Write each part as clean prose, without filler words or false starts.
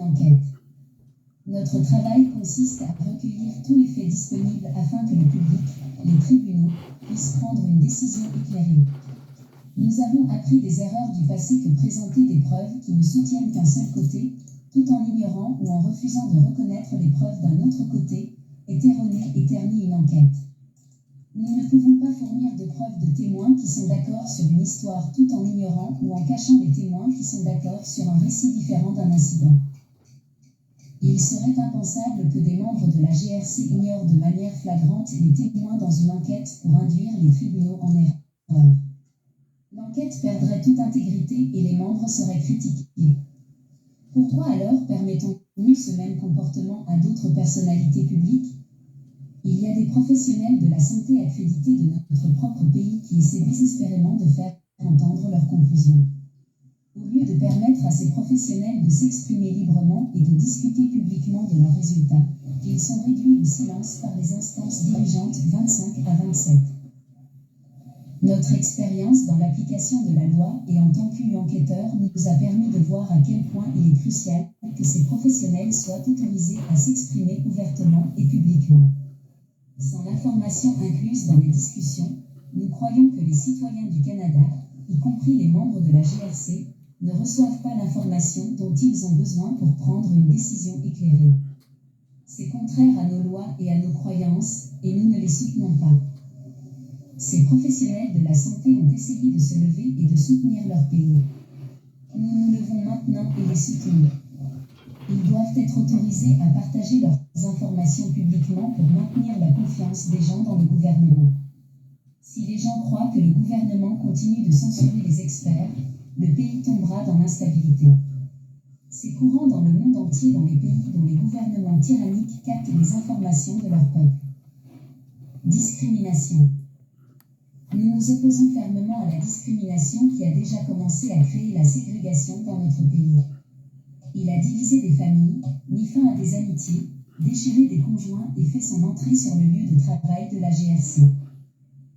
enquête. Notre travail consiste à recueillir tous les faits disponibles afin que le public, les tribunaux, puissent prendre une décision éclairée. Nous avons appris des erreurs du passé que présenter des preuves qui ne soutiennent qu'un seul côté, tout en ignorant ou en refusant de reconnaître les preuves d'un autre côté, est erroné et ternit une enquête. Nous ne pouvons pas fournir de preuves de témoins qui sont d'accord sur une histoire tout en ignorant ou en cachant les témoins qui sont d'accord sur un récit différent d'un incident. Il serait impensable que des membres de la GRC ignorent de manière flagrante les témoins dans une enquête pour induire les tribunaux en erreur. L'enquête perdrait toute intégrité et les membres seraient critiqués. Pourquoi alors permettons-nous ce même comportement à d'autres personnalités publiques ? Il y a des professionnels de la santé accrédités de notre propre pays qui essaient désespérément de faire entendre leurs conclusions. Au lieu de permettre à ces professionnels de s'exprimer librement et de discuter publiquement de leurs résultats, ils sont réduits au silence par les instances dirigeantes 25 à 27. Notre expérience dans l'application de la loi et en tant qu'enquêteurs nous a permis de voir à quel point il est crucial que ces professionnels soient autorisés à s'exprimer ouvertement et publiquement. Sans l'information incluse dans les discussions, nous croyons que les citoyens du Canada, y compris les membres de la GRC, ne reçoivent pas l'information dont ils ont besoin pour prendre une décision éclairée. C'est contraire à nos lois et à nos croyances, et nous ne les soutenons pas. Ces professionnels de la santé ont essayé de se lever et de soutenir leur pays. Nous nous levons maintenant et les soutenons. Ils doivent être autorisés à partager leurs informations publiquement pour maintenir la confiance des gens dans le gouvernement. Si les gens croient que le gouvernement continue de censurer les experts, le pays tombera dans l'instabilité. C'est courant dans le monde entier dans les pays dont les gouvernements tyranniques captent les informations de leur peuple. Discrimination. Nous nous opposons fermement à la discrimination qui a déjà commencé à créer la ségrégation dans notre pays. Il a divisé des familles, mis fin à des amitiés, déchiré des conjoints et fait son entrée sur le lieu de travail de la GRC.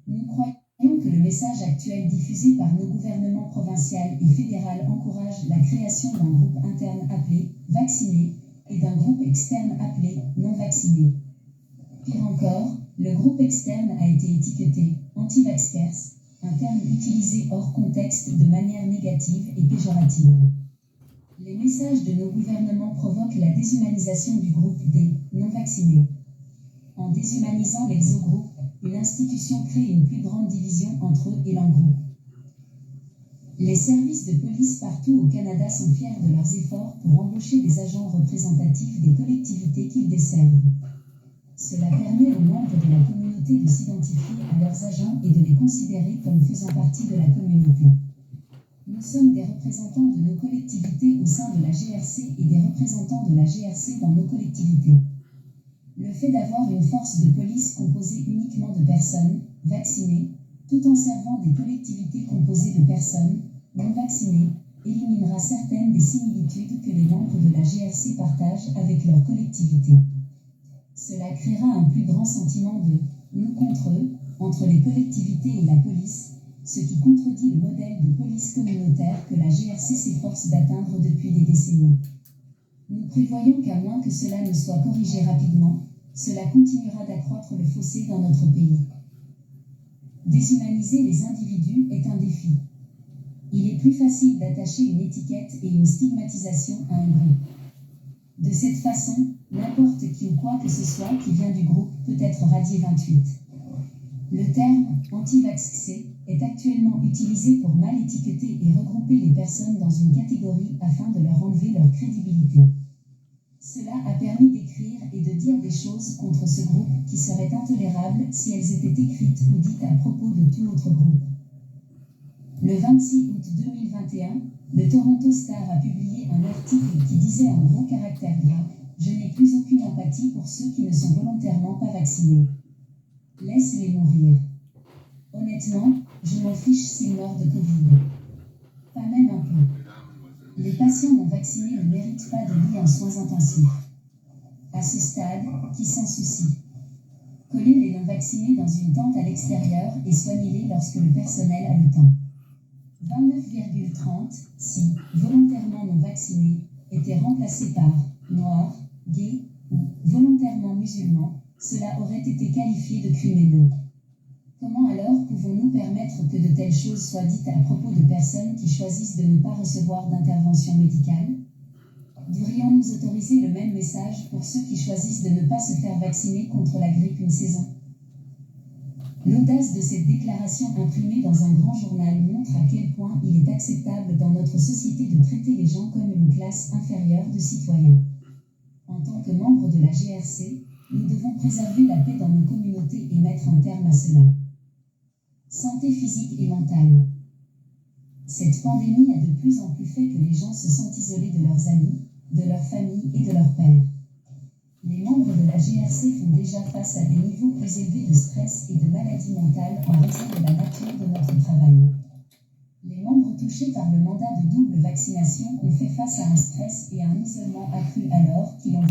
Nous croyons que le message actuel diffusé par nos gouvernements provincial et fédéral encourage la création d'un groupe interne appelé « vacciné » et d'un groupe externe appelé « non vacciné ». Pire encore, le groupe externe a été étiqueté « anti-vaxxers », un terme utilisé hors contexte de manière négative et péjorative. Les messages de nos gouvernements provoquent la déshumanisation du groupe des non-vaccinés. En déshumanisant l'exogroupe, une institution crée une plus grande division entre eux et l'engroupe. Les services de police partout au Canada sont fiers de leurs efforts pour embaucher des agents représentatifs des collectivités qu'ils desservent. Cela permet aux membres de la communauté de s'identifier à leurs agents et de les considérer comme faisant partie de la communauté. Nous sommes des représentants de nos collectivités au sein de la GRC et des représentants de la GRC dans nos collectivités. Le fait d'avoir une force de police composée uniquement de personnes vaccinées, tout en servant des collectivités composées de personnes non vaccinées, éliminera certaines des similitudes que les membres de la GRC partagent avec leur collectivité. Cela créera un plus grand sentiment de « nous contre eux » entre les collectivités et la police, ce qui contredit le modèle de police communautaire que la GRC s'efforce d'atteindre depuis des décennies. Nous prévoyons qu'à moins que cela ne soit corrigé rapidement, cela continuera d'accroître le fossé dans notre pays. Déshumaniser les individus est un défi. Il est plus facile d'attacher une étiquette et une stigmatisation à un groupe. De cette façon, n'importe qui ou quoi que ce soit qui vient du groupe peut être radié 28. Le terme « anti-vaxxé » est actuellement utilisé pour mal étiqueter et regrouper les personnes dans une catégorie afin de leur enlever leur crédibilité. Cela a permis d'écrire et de dire des choses contre ce groupe qui seraient intolérables si elles étaient écrites ou dites à propos de tout autre groupe. Le 26 août 2021, le Toronto Star a publié un article qui disait en gros caractères gras « Je n'ai plus aucune empathie pour ceux qui ne sont volontairement pas vaccinés. Laisse-les mourir. Honnêtement, je m'en fiche s'ils meurent de Covid. Pas même un peu. Les patients non vaccinés ne méritent pas de lit en soins intensifs. À ce stade, qui s'en soucie? Collez les non vaccinés dans une tente à l'extérieur et soignez-les lorsque le personnel a le temps. 29,30 si, volontairement non vaccinés, étaient remplacés par noirs, gays ou volontairement musulmans, cela aurait été qualifié de crime haineux. Comment alors pouvons-nous permettre que de telles choses soient dites à propos de personnes qui choisissent de ne pas recevoir d'intervention médicale? Devrions-nous autoriser le même message pour ceux qui choisissent de ne pas se faire vacciner contre la grippe une saison? L'audace de cette déclaration imprimée dans un grand journal montre à quel point il est acceptable dans notre société de traiter les gens comme une classe inférieure de citoyens. En tant que membres de la GRC, nous devons préserver la paix dans nos communautés et mettre un terme à cela. Santé physique et mentale. Cette pandémie a de plus en plus fait que les gens se sentent isolés de leurs amis, de leur famille et de leurs pairs. Les membres de la GRC font déjà face à des niveaux plus élevés de stress et de maladies mentales en raison de la nature de notre travail. Les membres touchés par le mandat de double vaccination ont fait face à un stress et à un isolement accru alors qu'ils ont